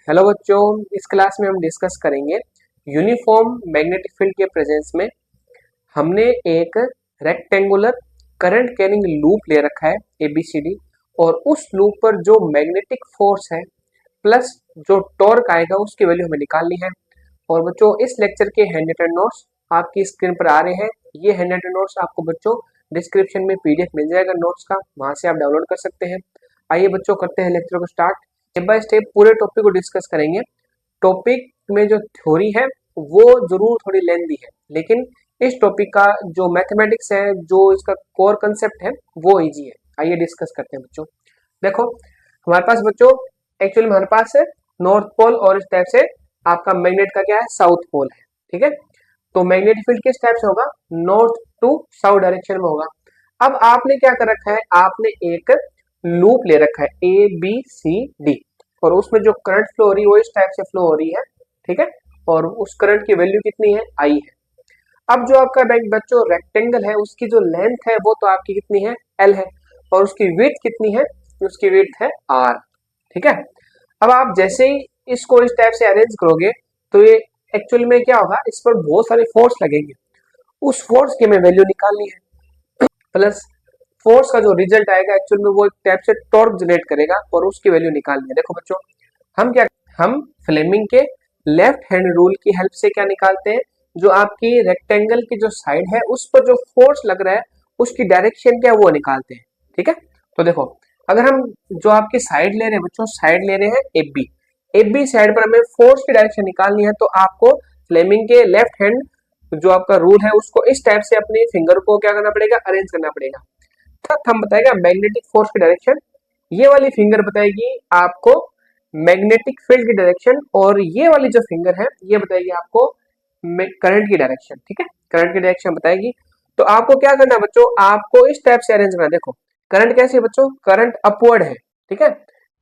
Hello बच्चों, इस class में हम डिस्कस करेंगे यूनिफॉर्म मैग्नेटिक फील्ड के प्रेजेंस में हमने एक रेक्टेंगुलर करंट कैरिंग लूप ले रखा है ABCD और उस लूप पर जो मैग्नेटिक फोर्स है प्लस जो टॉर्क आएगा उसकी वैल्यू हमें निकालनी है। और बच्चों इस लेक्चर के हैंड रिटन नोट्स आपकी स्क्रीन पर आ रहे हैं। ये हैंड रिटन नोट्स आपको बच्चों डिस्क्रिप्शन में PDF मिल जाएगा नोट्स का, वहां से आप डाउनलोड कर सकते हैं। आइए बच्चों करते हैं लेक्चर को स्टार्ट। स्टेप बाय स्टेप पूरे टॉपिक को डिस्कस करेंगे। टॉपिक में जो थ्योरी है वो जरूर थोड़ी लेंथी है, लेकिन इस टॉपिक का जो मैथमेटिक्स है, जो इसका कोर कंसेप्ट है वो इजी है। आइए डिस्कस करते हैं बच्चों। देखो हमारे पास बच्चों एक्चुअली हमारे पास है नॉर्थ पोल और इस टाइप से आपका मैग्नेट का क्या है साउथ पोल है। ठीक है, तो मैग्नेटिक फील्ड किस टाइप से होगा, नॉर्थ टू साउथ डायरेक्शन में होगा। अब आपने क्या कर रखा है, आपने एक लूप ले रखा है ABCD और उसमें जो करंट फ्लो हो रही है वो इस टाइप से फ्लो हो रही है। ठीक है, और उस करंट की वैल्यू कितनी है, I है। अब जो आपका बच्चों रेक्टेंगल है उसकी जो लेंथ है वो तो आपकी कितनी है, L है, और उसकी विड्थ कितनी है, उसकी विड्थ है R। ठीक है, अब आप जैसे ही इसको इस टाइप से अरेंज करोगे तो ये एक्चुअली में क्या होगा, इस पर बहुत सारे फोर्स लगेंगे, उस फोर्स की हमें वैल्यू निकालनी है। प्लस फोर्स का जो रिजल्ट आएगा एक्चुअल में वो एक टाइप से टॉर्क जनरेट करेगा और उसकी वैल्यू निकालनी है। देखो बच्चों हम फ्लेमिंग के लेफ्ट हैंड रूल की हेल्प से क्या निकालते हैं, जो आपकी रेक्टेंगल की जो साइड है उस पर जो फोर्स लग रहा है उसकी डायरेक्शन क्या है वो निकालते हैं। ठीक है, तो देखो अगर हम जो आपकी साइड ले रहे हैं बच्चों, साइड ले रहे हैं AB साइड पर हमें फोर्स की डायरेक्शन निकालनी है, तो आपको फ्लेमिंग के लेफ्ट हैंड जो आपका रूल है उसको इस टाइप से अपने फिंगर को क्या करना पड़ेगा, अरेंज करना पड़ेगा। थंब बताएगा मैग्नेटिक फोर्स की डायरेक्शन, ये वाली फिंगर बताएगी आपको मैग्नेटिक फील्ड की डायरेक्शन, और ये वाली जो फिंगर है ये बताएगी आपको करंट की डायरेक्शन। ठीक है, करंट की डायरेक्शन बताएगी। तो आपको क्या करना है बच्चों, आपको इस टाइप से अरेंज करना। देखो करंट कैसे है बच्चों, करंट अपवर्ड है। ठीक है,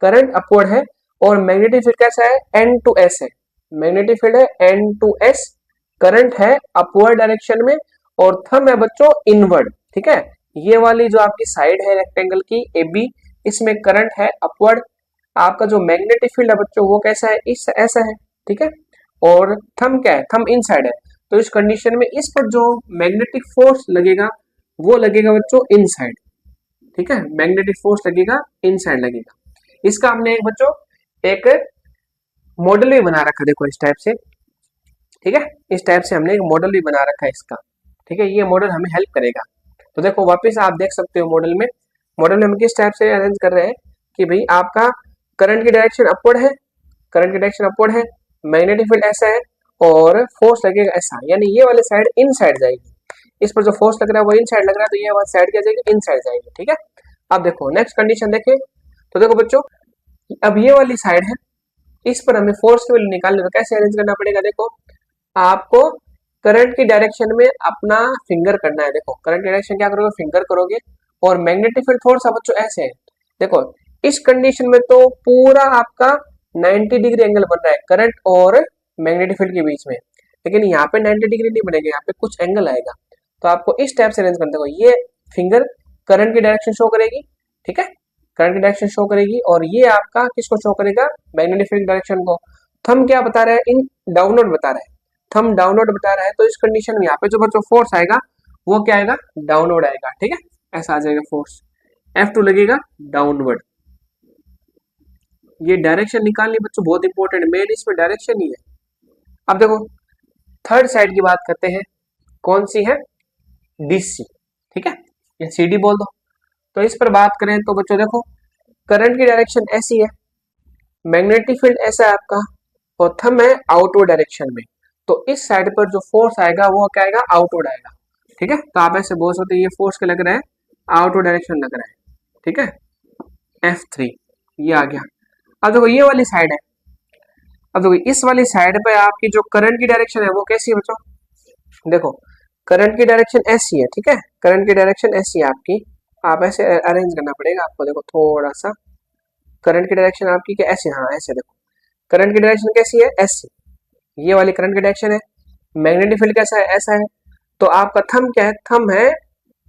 करंट अपवर्ड है और मैग्नेटिक फील्ड कैसा है, N to S है। मैग्नेटिक फील्ड है N to S, करंट है अपवर्ड डायरेक्शन में और थंब है बच्चों इनवर्ड। ठीक है, ये वाली जो आपकी साइड है रेक्टेंगल की AB, इसमें करंट है अपवर्ड। आपका जो मैग्नेटिक फील्ड है बच्चों वो कैसा है, इस ऐसा है। ठीक है, और थंब क्या है, थंब इनसाइड है। तो इस कंडीशन में इस पर जो मैग्नेटिक फोर्स लगेगा वो लगेगा बच्चों इनसाइड। ठीक है, मैग्नेटिक फोर्स लगेगा इनसाइड लगेगा। इसका हमने एक बच्चों एक मॉडल भी बना रखा, देखो इस टाइप से। ठीक है, इस टाइप से हमने एक मॉडल भी बना रखा है इसका। ठीक है, ये मॉडल हमें हेल्प करेगा। तो देखो वापस आप देख सकते हो मॉडल में हम किस टाइप से अरेंज कर रहे हैं कि भाई आपका करंट की डायरेक्शन अपवर्ड है, करंट की डायरेक्शन अपवर्ड है, मैग्नेटिक फील्ड ऐसा है और फोर्स लगेगा ऐसा, यानी ये वाली साइड इन साइड जाएगी। इस पर जो फोर्स लग रहा है वो इन साइड लग रहा है, तो ये वाली साइड क्या जाएगी, इन साइड जाएगी। ठीक है, अब देखो नेक्स्ट कंडीशन देखें। तो देखो बच्चों अब ये वाली साइड है, इस पर हमें फोर्स की वैल्यू निकालने, तो कैसे अरेंज करना पड़ेगा, देखो आपको करंट की डायरेक्शन में अपना फिंगर करना है। देखो करंट की डायरेक्शन क्या करोगे, फिंगर करोगे, और मैग्नेटिक फील्ड थोड़ा सा बच्चों ऐसे है। देखो इस कंडीशन में तो पूरा आपका 90 डिग्री एंगल बन रहा है करंट और मैग्नेटिक फील्ड के बीच में, लेकिन यहाँ पे 90 डिग्री नहीं बनेगा, यहाँ पे कुछ एंगल आएगा। तो आपको इस टाइप से अरेंज करना, देखो ये फिंगर करंट की डायरेक्शन शो करेगी। ठीक है, करंट की डायरेक्शन शो करेगी और ये आपका किसको शो करेगा, मैग्नेटिक फील्ड डायरेक्शन को। थंब क्या बता रहा है, इन डाउनवर्ड बता रहा है, थंब डाउनवर्ड बता रहा है। तो इस कंडीशन में यहाँ पे जो बच्चों फोर्स आएगा वो क्या आएगा, डाउनवर्ड आएगा। ठीक है, ऐसा आ जाएगा फोर्स, F2 लगेगा डाउनवर्ड। ये डायरेक्शन निकालनी बच्चों बहुत इंपॉर्टेंट, मेन इसमें डायरेक्शन ही है। अब देखो थर्ड साइड की बात करते हैं, कौन सी है, DC। ठीक है, या CD बोल दो। तो इस पर बात करें तो बच्चों देखो करंट की डायरेक्शन ऐसी है, मैग्नेटिक फील्ड ऐसा है आपका, और थंब है आउटवर्ड डायरेक्शन में। तो इस साइड पर जो फोर्स आएगा वो क्या आएगा, आउटवर्ड आएगा। ठीक है, तो आप ऐसे बोल सकते हैं ये फोर्स क्या लग रहा है, आउटवर्ड डायरेक्शन लग रहा है। ठीक है, F3 ये आ गया। अब देखो ये वाली साइड है, अब देखो इस वाली साइड पे आपकी जो करंट की डायरेक्शन है वो कैसी है बच्चों, देखो करंट की डायरेक्शन ऐसी है। ठीक है, करंट की डायरेक्शन ऐसी है आपकी, आप ऐसे अरेंज करना पड़ेगा आपको। देखो थोड़ा सा करंट की डायरेक्शन आपकी क्या ऐसे, हाँ ऐसे देखो करंट की डायरेक्शन कैसी है, ऐसी, ये वाली करंट की डायरेक्शन है। मैग्नेटिक फील्ड कैसा है, ऐसा है। तो आपका थंब क्या है, थंब है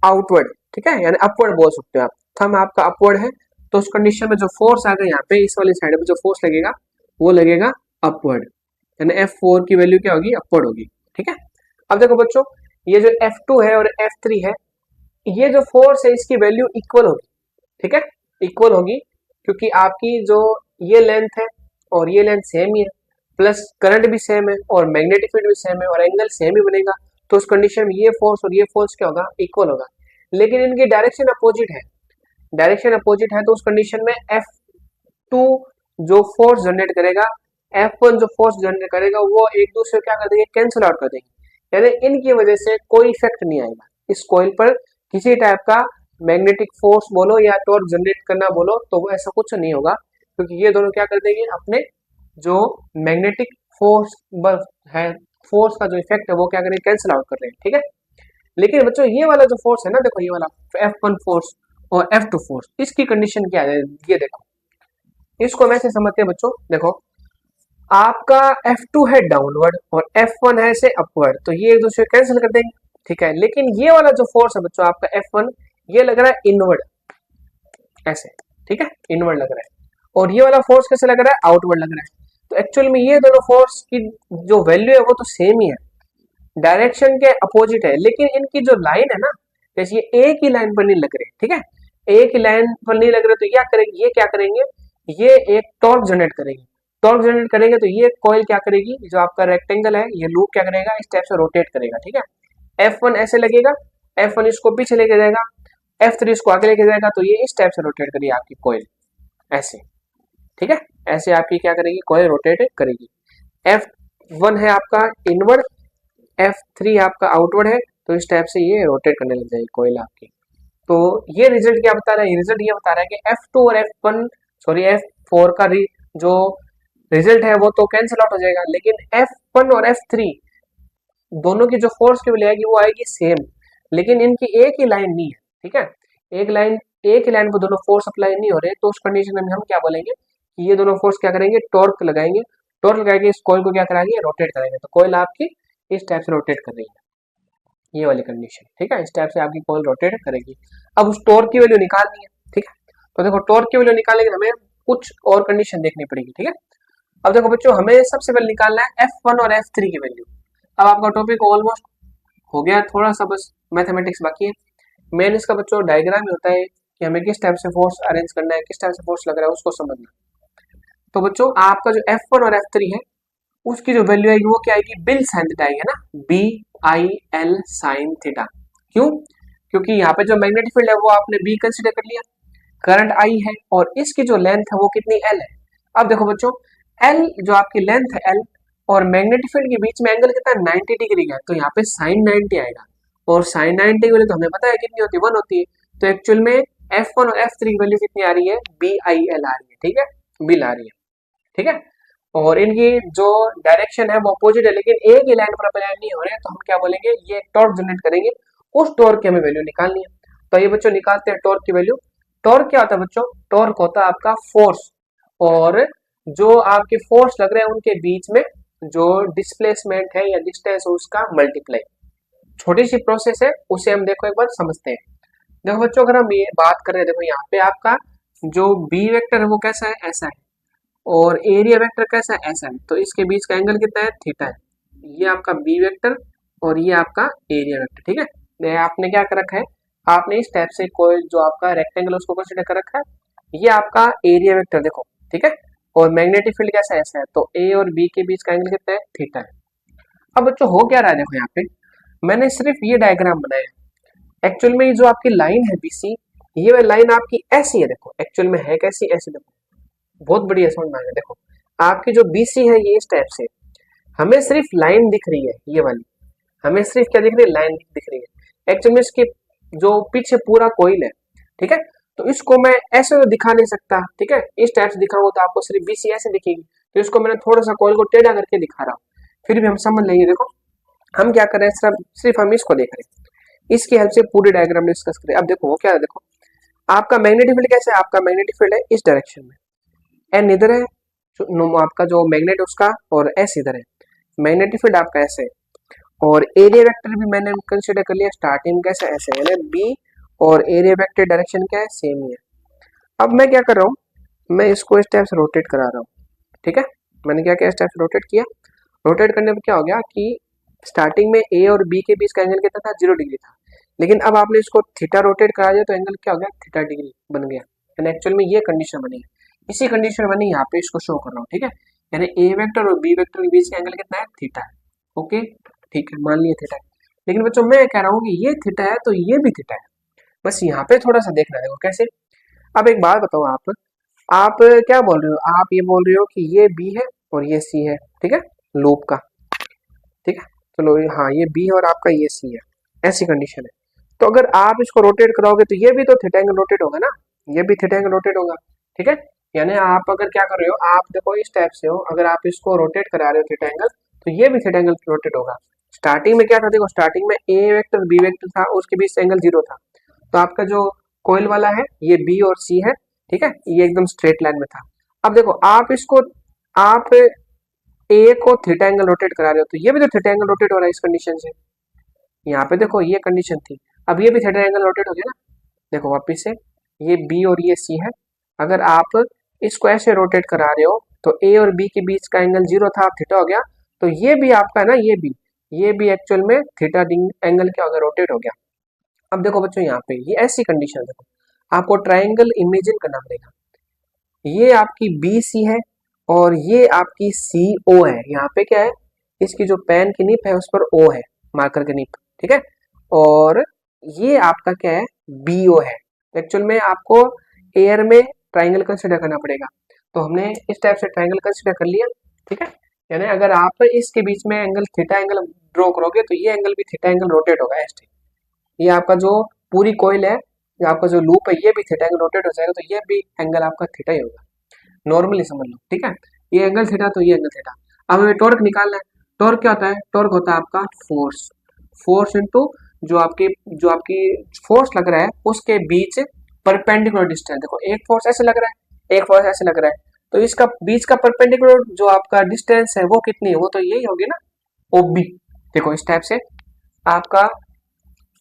आउटवर्ड। ठीक है, यानी अपवर्ड बोल सकते हो आप, थंब आपका अपवर्ड है। तो उस कंडीशन में जो फोर्स आएगा यहाँ पे इस वाली साइड पे जो फोर्स लगेगा वो लगेगा अपवर्ड, यानी F4 की वैल्यू क्या होगी, अपवर्ड होगी। ठीक है, अब देखो बच्चों, ये जो F2 है और F3 है, ये जो फोर्स है इसकी वैल्यू इक्वल होगी। ठीक है, इक्वल होगी, क्योंकि आपकी जो ये लेंथ है और ये लेंथ सेम ही है, प्लस करंट भी सेम है और मैग्नेटिक फील्ड भी सेम है और एंगल सेम ही बनेगा। तो उस कंडीशन में ये फोर्स और ये फोर्स क्या होगा, इक्वल होगा। लेकिन इनकी डायरेक्शन अपोजिट है, डायरेक्शन अपोजिट है, तो उस कंडीशन में F2 जो फोर्स जनरेट करेगा, F1 जो फोर्स जनरेट करेगा, वो एक दूसरे को क्या कर देंगे, कैंसिल आउट कर देंगे। यानी इनकी वजह से कोई इफेक्ट नहीं आएगा इस कॉइल पर, किसी टाइप का मैग्नेटिक फोर्स बोलो या टॉर्क जनरेट करना बोलो, तो वो ऐसा कुछ नहीं होगा, क्योंकि ये दोनों क्या कर देंगे, अपने जो मैग्नेटिक फोर्स है, फोर्स का जो इफेक्ट है वो क्या करेंगे, कैंसिल आउट कर रहे हैं। ठीक है, लेकिन बच्चों ये वाला जो फोर्स है ना, देखो ये वाला F1 फोर्स और F2 फोर्स, इसकी कंडीशन क्या है, ये देखो, इसको वैसे समझते हैं बच्चों। देखो, आपका F2 है डाउनवर्ड और F1 है से अपवर्ड, तो ये एक दूसरे कैंसिल कर देंगे। ठीक है, लेकिन ये वाला जो फोर्स है बच्चों आपका F1, ये लग रहा है इनवर्ड, ऐसे। ठीक है, इनवर्ड लग रहा है, और ये वाला फोर्स कैसे लग रहा है, आउटवर्ड लग रहा है। तो एक्चुअल में ये दोनों फोर्स की जो वैल्यू है वो तो सेम ही है, डायरेक्शन के अपोजिट है, लेकिन इनकी जो लाइन है ना, जैसे ये एक ही लाइन पर नहीं लग रहे। ठीक है, एक ही लाइन पर नहीं लग रहे, तो क्या करेंगे, ये क्या करेंगे, ये एक टॉर्क जनरेट करेंगे। टॉर्क जनरेट करेंगे तो ये कॉइल क्या करेगी, जो आपका रेक्टेंगल है, ये लूप क्या करेगा, इस टाइप से रोटेट करेगा। ठीक है, F1 ऐसे लगेगा, F1 इसको पीछे लेके जाएगा, F3 इसको आगे लेके जाएगा, तो ये इस टाइप से रोटेट करेगी आपकी कॉइल, ऐसे। ठीक है, ऐसे आपकी क्या करेगी, कॉइल रोटेट करेगी। F1 है आपका इनवर्ड, F3 आपका आउटवर्ड है, तो इस टाइप से ये रोटेट करने लग जाएगी कॉइल आपकी। तो ये रिजल्ट क्या बता रहा है, रिजल्ट ये बता रहा है कि F2 और F1 सॉरी F4 का जो रिजल्ट है वो तो कैंसिल आउट हो जाएगा, लेकिन F1 और F3 दोनों की जो फोर्स की वैल्यू आएगी वो आएगी सेम, लेकिन इनकी एक ही लाइन नहीं है। ठीक है, एक ही लाइन पर दोनों फोर्स अप्लाई नहीं हो रहे, तो उस कंडीशन में हम क्या बोलेंगे कि ये दोनों फोर्स क्या करेंगे, टॉर्क लगाएंगे, टॉर्क लगाएंगे, इस कॉइल को क्या कराएंगे, रोटेट करेंगे, तो कॉइल आपकी इस टाइप से रोटेट कर रही है, ये वाली कंडीशन। ठीक है, इस टाइप से आपकी कॉइल रोटेट करेगी। अब उस टॉर्क की वैल्यू निकालनी है। ठीक है, तो देखो टॉर्क की वैल्यू निकालने के लिए हमें कुछ और कंडीशन देखनी पड़ेगी। ठीक है, अब देखो बच्चों, हमें सबसे पहले निकालना है F1 और F3 की वैल्यू। अब आपका टॉपिक ऑलमोस्ट हो गया, थोड़ा सा बस मैथमेटिक्स बाकी है। मेन इसका बच्चों डायग्राम ही होता है कि हमें किस टाइप से फोर्स अरेंज करना है, किस टाइप से फोर्स लग रहा है उसको समझना। तो बच्चों आपका जो F1 और F3 है, उसकी जो वैल्यू आएगी वो क्या आएगी, बिल साइन थीटा आएगी ना, BIL साइन थीटा। क्यों, क्योंकि यहाँ पे जो मैग्नेटिक फील्ड है वो आपने B कंसिडर कर लिया, करंट I है और इसकी जो लेंथ है वो कितनी L है। अब देखो बच्चों, L जो आपकी लेंथ है L और मैग्नेटिक फील्ड के बीच में एंगल कितना 90 डिग्री का है, तो यहाँ पे साइन 90 आएगा, और साइन 90 की वैल्यू तो हमें पता है कितनी होती है, 1 होती है। तो एक्चुअल में F1 और F3 की वैल्यू कितनी आ रही है, BIL आ रही है। ठीक है, बिल आ रही है। ठीक है, और इनकी जो डायरेक्शन है वो अपोजिट है, लेकिन एक ही लाइन पर अप्लाई नहीं हो रहे हैं, तो हम क्या बोलेंगे, ये टॉर्क जनरेट करेंगे, उस टॉर्क की हमें वैल्यू निकालनी है। तो ये बच्चों निकालते हैं टॉर्क की वैल्यू। टॉर्क क्या होता है बच्चों, टॉर्क होता है आपका फोर्स और जो आपके फोर्स लग रहे हैं उनके बीच में जो डिस्प्लेसमेंट है या डिस्टेंस है उसका मल्टीप्लाई। छोटी सी प्रोसेस है, उसे हम देखो एक बार समझते हैं। देखो बच्चों, अगर हम ये बात कर रहे हैं, देखो यहाँ पे आपका जो बी वेक्टर है वो कैसा है, ऐसा है, और एरिया वेक्टर कैसा है, ऐसा है, तो इसके बीच का एंगल कितना है, थीटा है। ये आपका बी वेक्टर और ये आपका एरिया वेक्टर। ठीक है, ये आपने क्या कर रखा है, आपने इस टाइप से कोई जो आपका रेक्टेंगल उसको कंसीडर कर रखा है, ये आपका एरिया वेक्टर देखो। ठीक है, और मैग्नेटिक फील्ड कैसा है, ऐसा है, तो ए और बी के बीच का एंगल कितना है, थीटा है। अब बच्चों हो क्या रहा है, देखो यहाँ पे मैंने सिर्फ ये डायग्राम बनाया, एक्चुअल में जो आपकी लाइन है BC, ये लाइन आपकी ऐसी है, देखो एक्चुअल में है कैसी, ऐसी, देखो बहुत बढ़िया समझ में आ गया। देखो आपकी जो BC है ये इस टाइप से, हमें सिर्फ लाइन दिख रही है, ये वाली हमें सिर्फ क्या दिख रही है, लाइन दिख रही है। एक्चुअल में इसके जो पीछे पूरा कोइल है, ठीक है, तो इसको मैं ऐसे तो दिखा नहीं सकता। ठीक है, इस टाइप से दिखाऊंगा तो आपको सिर्फ BC ऐसे दिखेगी, तो इसको मैंने थोड़ा सा कोइल को टेढ़ा करके दिखा रहा हूँ, फिर भी हम समझ लेंगे। देखो हम क्या कर रहे हैं, सिर्फ हम इसको देख रहे हैं, इसकी हेल्प से पूरी डायग्राम डिस्कस करें। अब देखो वो क्या है, देखो आपका मैग्नेटिक फील्ड कैसे है, आपका मैग्नेटिक फील्ड है इस डायरेक्शन में, एन इधर है, आपका जो मैग्नेट उसका, और एस इधर है, मैग्नेटिक फील्ड आपका ऐसे है, और एरिया वेक्टर भी मैंने कंसीडर कर लिया, स्टार्टिंग कैसे ऐसे, यानी बी और एरिया वेक्टर डायरेक्शन क्या है, सेम ही है। अब मैं क्या कर रहा हूँ, मैं इसको इस टाइप से रोटेट करा रहा हूँ। ठीक है, मैंने क्या किया, इस टाइप से रोटेट किया। रोटेट करने पर क्या हो गया कि स्टार्टिंग में ए और बी के बीच का एंगल कितना था, 0 डिग्री था, लेकिन अब आपने इसको थीटा रोटेट करा दिया तो एंगल क्या हो गया, थीटा डिग्री बन गया। यानी एक्चुअल में ये कंडीशन बनी है, इसी कंडीशन बनी यहाँ पे इसको शो कर रहा हूँ, ठीक है। यानी ए वेक्टर और बी वेक्टर के बीच का एंगल कितना है, थीटा है। ओके ठीक है, मान लिया थीटा है। लेकिन बच्चों मैं कह रहा हूँ कि ये थीटा है तो ये भी थीटा है, बस यहाँ पे थोड़ा सा देखना है, कैसे। अब एक बात बताओ, आप क्या बोल रहे हो, आप ये बोल रहे हो कि ये बी है और ये सी है, ठीक है, लूप का, ठीक है। चलो हाँ, ये बी और आपका ये सी है, ऐसी कंडीशन है। तो अगर आप इसको रोटेट कराओगे तो ये भी तो थीटा एंगल रोटेट होगा ना, ये भी थीटा एंगल रोटेट होगा, ठीक है। यानी आप अगर क्या कर रहे हो, आप देखो इस टाइप से हो, अगर आप इसको रोटेट करा रहे हो थीटा एंगल, तो ये भी थीटा एंगल रोटेट होगा। स्टार्टिंग में क्या था, देखो स्टार्टिंग में ए वेक्टर बी वेक्टर था, उसके बीच एंगल 0 था, तो आपका जो कोयल वाला है ये बी और सी है, ठीक है, ये एकदम स्ट्रेट लाइन में था। अब देखो आप इसको, आप ए को थीटा एंगल रोटेट करा रहे हो तो ये भी तो थीटा एंगल रोटेट हो रहा है इस कंडीशन से। यहाँ पे देखो ये कंडीशन थी, अब ये भी थीटा एंगल रोटेट हो गया ना। देखो वापिस से, ये बी और ये सी है, अगर आप इसको ऐसे रोटेट करा रहे हो तो ए और बी के बीच का एंगल 0 था, अब थीटा हो गया, तो ये भी आपका है ना, ये भी एक्चुअल में थीटा एंगल क्या हो गया, रोटेट हो गया। अब देखो बच्चों यहाँ पे ये ऐसी कंडीशन, देखो आपको ट्राइंगल इमेजिन करना पड़ेगा। ये आपकी बी सी है और ये आपकी सी ओ है। यहाँ पे क्या है, इसकी जो पेन की नीप है उस पर ओ है, मार्कर की नीप, ठीक है। और ये आपका क्या है, बी ओ है। एक्चुअल में आपको एयर में ट्राइंगल कंसिडर करना पड़ेगा, तो हमने इस टाइप से ट्राइंगल कंसिडर कर लिया, ठीक है। यानी अगर आप इसके बीच में एंगल थीटा एंगल ड्रॉ करोगे तो ये एंगल भी थीटा एंगल रोटेट होगा ऐसे। ये आपका जो पूरी कोयल है, ये आपका जो लूप है, ये भी थीटा एंगल रोटेट हो जाएगा, तो ये भी एंगल आपका थीटा ही होगा, नॉर्मली समझ लो, ठीक है। ये एंगल थीटा तो ये एंगल थीटा। अब हमें टॉर्क निकालना है। टॉर्क क्या होता है, टॉर्क होता है आपका फोर्स, फोर्स इनटू जो आपकी फोर्स लग रहा है उसके बीच परपेंडिकुलर डिस्टेंस। देखो एक फोर्स ऐसे लग रहा है, एक फोर्स ऐसे लग रहा है, तो इसका बीच का परपेंडिकुलर जो आपका डिस्टेंस है वो कितनी है, वो तो यही होगी ना, ओबी। देखो इस टाइप से आपका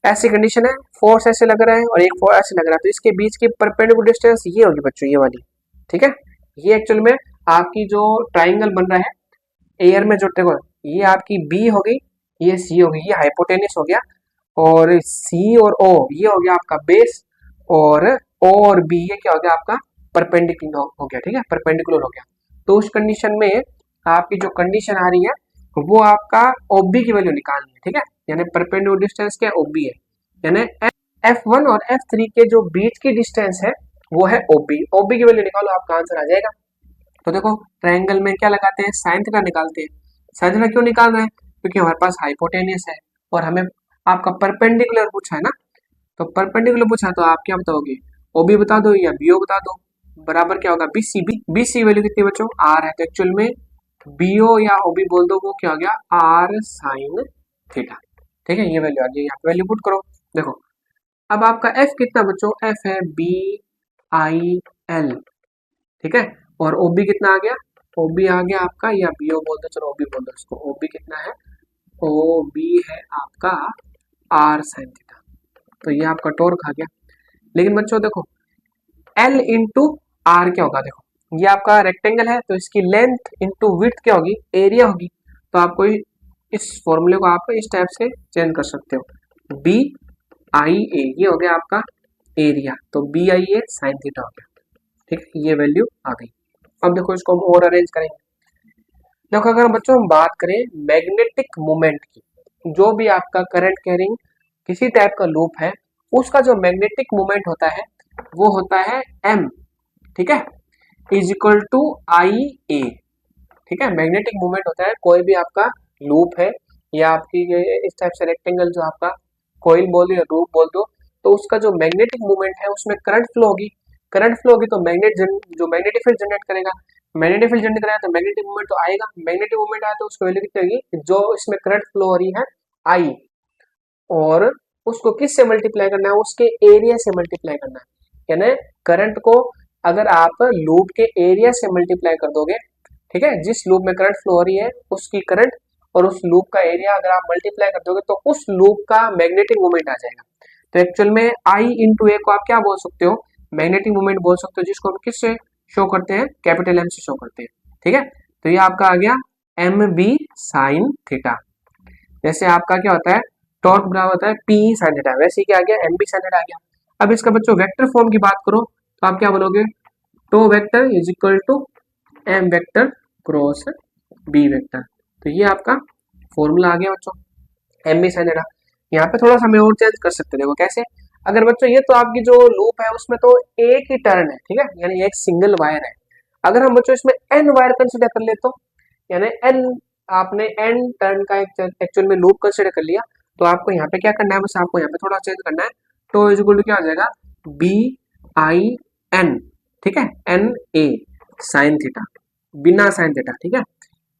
ऐसी कंडीशन है, फोर्स ऐसे लग रहा है और एक फोर्स ऐसे लग रहा है, तो इसके बीच की परपेंडिकुलर डिस्टेंस ये होगी बच्चों, ये वाली, ठीक है। ये एक्चुअल में आपकी जो ट्राइंगल बन रहा है एयर में, जो देखो ये आपकी बी हो गई, ये सी हो गई, ये हाइपोटेनियस हो गया, और सी और ओ ये हो गया आपका बेस, और ओ और बी ये क्या हो गया आपका परपेंडिकुलर हो गया, ठीक है, परपेंडिकुलर हो गया। तो उस कंडीशन में आपकी जो कंडीशन आ रही है वो आपका ओबी की वैल्यू निकालनी है, ठीक है। यानी परपेंडिकुलर डिस्टेंस क्या ओबी है, यानी F1 और F3 के जो बीच की डिस्टेंस है वो है ओबी। ओबी की वैल्यू निकालो, आपका आंसर आ जाएगा। तो देखो ट्रायंगल में क्या लगाते हैं, साइन थीटा निकालते हैं। साइन थीटा क्यों निकाल रहे हैं, क्योंकि हमारे पास हाइपोटेनियस है और हमें आपका परपेंडिकुलर पूछा है ना, तो परपेंडिकुलर पूछा तो आप क्या बताओगे, ओबी बता दो या बीओ बता दो, बराबर क्या होगा बीसी। बीसी वैल्यू कितनी बच्चों, आर है, तो एक्चुअल में बीओ या ओबी बोल दो, वो क्या हो गया, आर साइन थीटा, ठीक है। ये वैल्यू आ गई, यहाँ पे वैल्यू पुट करो। देखो अब आपका एफ कितना बच्चों, एफ है बी आई एल, ठीक है, और ओबी कितना आ गया, ओबी आ गया आपका, या बीओ बोल दो, चलो ओबी बोल दो इसको, ओबी कितना है, ओबी है आपका आर साइन थीटा, तो ये आपका टॉर्क आ गया। लेकिन बच्चों देखो एल इंटू आर क्या होगा, देखो ये आपका रेक्टेंगल है तो इसकी लेंथ इंटू विड्थ क्या होगी, एरिया होगी। तो आपको इस फॉर्मूले को आप इस टाइप से चेंज कर सकते हो, बी आई ए ये हो गया आपका एरिया, तो B I A sine theta हो गया, ठीक है, ये वैल्यू आ गई। अब देखो इसको हम और अरेंज करेंगे। देखो अगर बच्चों हम बात करें मैग्नेटिक मोमेंट की, जो भी आपका करंट कैरिंग किसी टाइप का लूप है उसका जो मैग्नेटिक मोमेंट होता है वो होता है m, ठीक है, इज इक्वल टू आई ए, ठीक है। मैग्नेटिक मोमेंट होता है, कोई भी आपका लूप है या आपकी इस टाइप से रेक्टेंगल जो आपका कोइल बोल दो या लूप बोल दो, तो उसका जो मैग्नेटिक मोमेंट है उसमें करंट फ्लो होगी, करंट फ्लो होगी तो जो मैग्नेटिक फील्ड जनरेट करेगा, मैग्नेटिक फील्ड जनरेट करेगा तो मैग्नेटिक मोमेंट तो आएगा, मैग्नेटिक मोमेंट आया तो उसकी वैल्यू कितनी होगी, जो इसमें करंट फ्लो हो रही है आई, और उसको किस से मल्टीप्लाई करना है, उसके एरिया से मल्टीप्लाई करना है। यानी करंट को अगर आप लूप के एरिया से मल्टीप्लाई कर दोगे, ठीक है, जिस लूप में करंट फ्लो हो रही है उसकी करंट और उस लूप का एरिया अगर आप मल्टीप्लाई कर दोगे तो उस लूप का मैग्नेटिक मोमेंट आ जाएगा। तो एक्चुअल में आई इंटू ए को आप क्या बोल सकते हो, मैग्नेटिक मोमेंट बोल सकते हो, जिसको हम किससे शो करते हैं, कैपिटल एम से शो करते हैं, ठीक है। तो ये आपका आ गया एम बी साइन थीटा। जैसे आपका क्या होता है टॉर्क बराबर होता है पी साइन थीटा, वैसे ही क्या आ गया एम बी साइन थीटा आ गया। अब इसका बच्चों वेक्टर फॉर्म की बात करो तो आप क्या बोलोगे, tau vector is equal to M vector cross B vector. तो ये आपका फॉर्मूला आ गया बच्चों एम बी साइन थीटा। यहाँ पे थोड़ा सा हमें और चेंज कर सकते हैं, देखो कैसे। अगर बच्चों ये तो आपकी जो लूप है उसमें तो एक ही टर्न है, ठीक है, यानी एक सिंगल वायर है। अगर हम बच्चों इसमें एन वायर कंसिडर कर ले तो यानी एन, आपने एन टर्न का एक्चुअल में लूप कंसिडर कर लिया, तो आपको यहाँ पे क्या करना है, बस आपको यहाँ पे थोड़ा चेंज करना है। तो इज इक्वल टू क्या हो जाएगा बी आई एन, ठीक है, एन ए साइन थीटा, बिना साइन थीटा, ठीक है।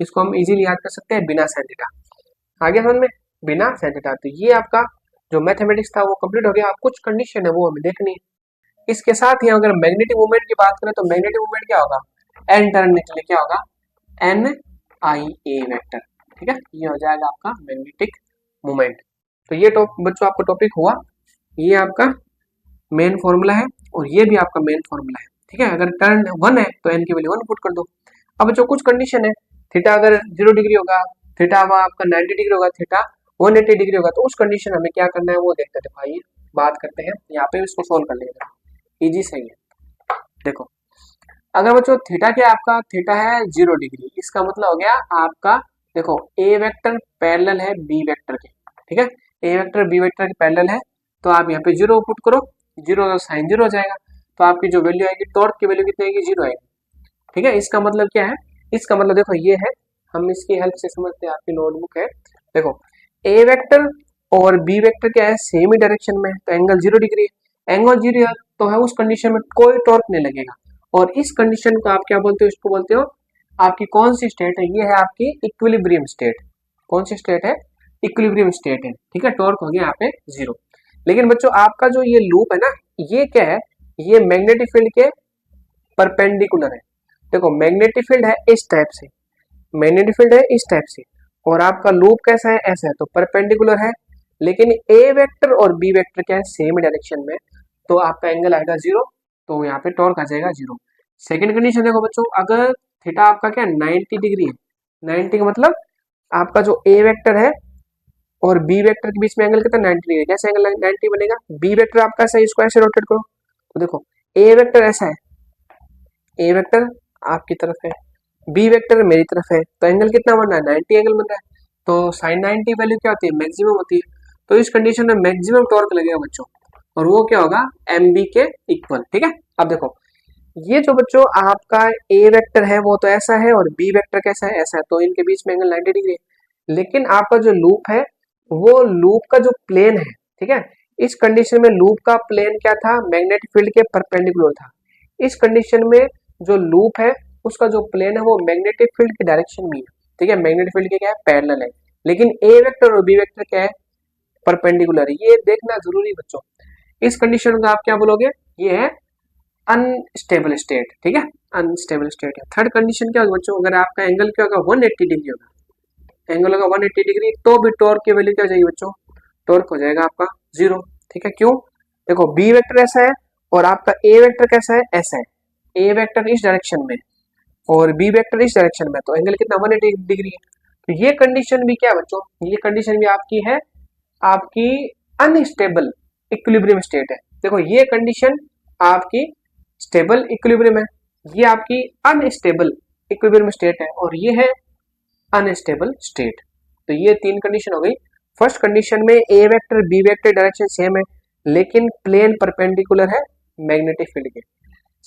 इसको हम इजीली याद कर सकते हैं बिना साइन थीटा। आगे समझ में, बिना साइन थीटा। तो ये आपका जो मैथमेटिक्स था वो कंप्लीट हो गया। आप कुछ कंडीशन है वो हमें देखनी है। इसके साथ ही अगर मैग्नेटिक मूवमेंट की बात करें तो मैग्नेटिक मूवमेंट क्या होगा, एन टर्न निकले क्या होगा एन आई ए वेक्टर, ठीक है, ये हो जाएगा आपका मैग्नेटिक मूवमेंट। तो ये बच्चों आपका टॉपिक हुआ, ये आपका मेन फॉर्मूला है और ये भी आपका मेन फॉर्मूला है, ठीक है। अगर टर्न 1 है तो एन की वैल्यू 1 पुट कर दो। अब बच्चों कुछ कंडीशन है, थीटा अगर 0 डिग्री होगा, थीटा आपका 90 डिग्री होगा, थीटा 180 डिग्री होगा, तो उस कंडीशन हमें क्या करना है वो देखते हैं। आइए बात करते हैं, यहाँ पे इसको सोल्व कर लेंगे, इजी सही है। देखो अगर बच्चों थीटा क्या आपका थीटा है 0 डिग्री, इसका मतलब हो गया आपका देखो ए वेक्टर पैरेलल है बी वेक्टर के, ठीक है, ए वेक्टर बी वेक्टर के पैरेलल है। तो आप यहाँ पे 0 पुट करो, 0 तो साइन 0 हो जाएगा, तो आपकी जो वैल्यू आएगी टॉर्क की वैल्यू कितनी आएगी 0 आएगी, ठीक है। इसका मतलब क्या है, इसका मतलब देखो ये है, हम इसकी हेल्प से समझते हैं, आपकी नोटबुक है। देखो ए वेक्टर और बी वेक्टर क्या है सेम ही डायरेक्शन में है, तो एंगल 0 डिग्री है, एंगल 0 है तो है उस कंडीशन में कोई टॉर्क नहीं लगेगा। और इस कंडीशन को आप क्या बोलते हो, इसको बोलते हो आपकी कौन सी स्टेट है, ये है आपकी इक्विलिब्रियम स्टेट। कौन सी स्टेट है, इक्विलिब्रियम स्टेट है, ठीक है। टॉर्क हो गया यहाँ पे 0। लेकिन बच्चों आपका जो ये लूप है ना, ये क्या है, ये मैग्नेटिक फील्ड के परपेंडिकुलर है। देखो मैग्नेटिक फील्ड है इस टाइप से, मैग्नेटिक फील्ड है इस टाइप से, और आपका लूप कैसा है ऐसा है, तो परपेंडिकुलर है। लेकिन ए वेक्टर और बी वेक्टर क्या है सेम डायरेक्शन में, तो आपका एंगल आएगा 0, तो यहाँ पे टॉर्क आ जाएगा 0। सेकंड कंडीशन देखो बच्चों, अगर थीटा आपका क्या 90 डिग्री है, 90 का मतलब आपका जो ए वेक्टर है और बी वेक्टर के बीच में एंगल कितना 90 डिग्री, कैसे एंगल 90 बनेगा, बी वेक्टर आपका ऐसा, इसको ऐसे रोटेट करो तो देखो ए वेक्टर ऐसा है, ए वेक्टर आपकी तरफ है, बी वेक्टर मेरी तरफ है, तो एंगल कितना बन रहा है 90 एंगल बन रहा है। तो साइन 90 वैल्यू क्या होती है मैक्सिमम होती है, तो इस कंडीशन में मैक्सिमम टॉर्क लगेगा बच्चों, और वो क्या होगा एम बी के इक्वल, ठीक है। अब देखो ये जो बच्चों आपका ए वेक्टर है वो तो ऐसा है और बी वेक्टर कैसा है ऐसा है, तो इनके बीच में एंगल 90 डिग्री है। लेकिन आपका जो लूप है वो लूप का जो प्लेन है, ठीक है, इस कंडीशन में लूप का प्लेन क्या था मैग्नेटिक फील्ड के परपेंडिकुलर था। इस कंडीशन में जो लूप है उसका जो प्लेन है वो मैग्नेटिक फील्ड की डायरेक्शन में है, ठीक है, मैग्नेटिक फील्ड के क्या है पैरेलल है। लेकिन ए वेक्टर और बी वेक्टर क्या है परपेंडिकुलर है, ये देखना जरूरी बच्चों। इस कंडीशन को आप क्या बोलोगे, ये है अनस्टेबल स्टेट, ठीक है, अनस्टेबल स्टेट है। थर्ड कंडीशन क्या होगा बच्चों, अगर आपका एंगल क्या होगा 180 डिग्री होगा, एंगल होगा 180 डिग्री, तो भी टॉर्क की वैल्यू क्या हो जाएगी बच्चों, टॉर्क हो जाएगा आपका 0, ठीक है। क्यों, देखो बी वेक्टर ऐसा है और आपका ए वेक्टर कैसा है ऐसा है, ए वेक्टर इस डायरेक्शन में और बी वेक्टर इस डायरेक्शन में, तो एंगल कितना 180 डिग्री है। तो ये कंडीशन भी क्या है बच्चों, ये कंडीशन भी आपकी है आपकी अनस्टेबल इक्विलिब्रियम स्टेट है। देखो ये कंडीशन आपकी स्टेबल इक्विलिब्रियम है, ये आपकी अनस्टेबल इक्विलिब्रियम स्टेट है, और ये है अनस्टेबल स्टेट। तो ये तीन कंडीशन हो गई। फर्स्ट कंडीशन में A vector B vector direction same है लेकिन प्लेन परपेंडिकुलर है मैग्नेटिक फील्ड के।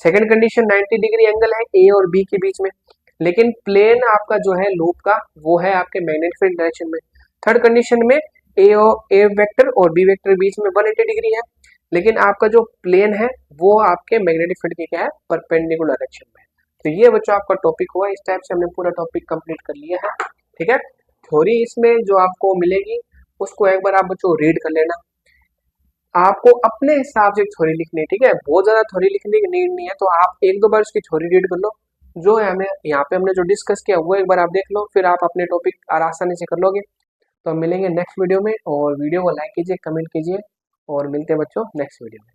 सेकंड कंडीशन 90 डिग्री एंगल है ए और बी के बीच में, लेकिन प्लेन आपका जो है लूप का वो है आपके मैग्नेटिक फील्ड डायरेक्शन में। थर्ड कंडीशन में ए वेक्टर और बी वेक्टर के बीच में 180 डिग्री है, लेकिन आपका जो प्लेन है वो आपके मैग्नेटिक फील्ड के क्या है परपेंडिकुलर डायरेक्शन में। तो ये बच्चों आपका टॉपिक हुआ, इस टाइप से हमने पूरा टॉपिक कंप्लीट कर लिया है, ठीक है। थ्योरी इसमें जो आपको मिलेगी उसको एक बार आप बच्चों रीड कर लेना, आपको अपने हिसाब से थ्योरी लिखनी है, ठीक है, बहुत ज्यादा थ्योरी लिखने की नीड नहीं है, तो आप एक दो बार उसकी थ्योरी रीड कर लो, जो है हमें यहाँ पे हमने जो डिस्कस किया वो एक बार आप देख लो, फिर आप अपने टॉपिक आसानी से कर लोगे। तो हम मिलेंगे नेक्स्ट वीडियो में, और वीडियो को लाइक कीजिए, कमेंट कीजिए, और मिलते हैं बच्चों नेक्स्ट वीडियो में।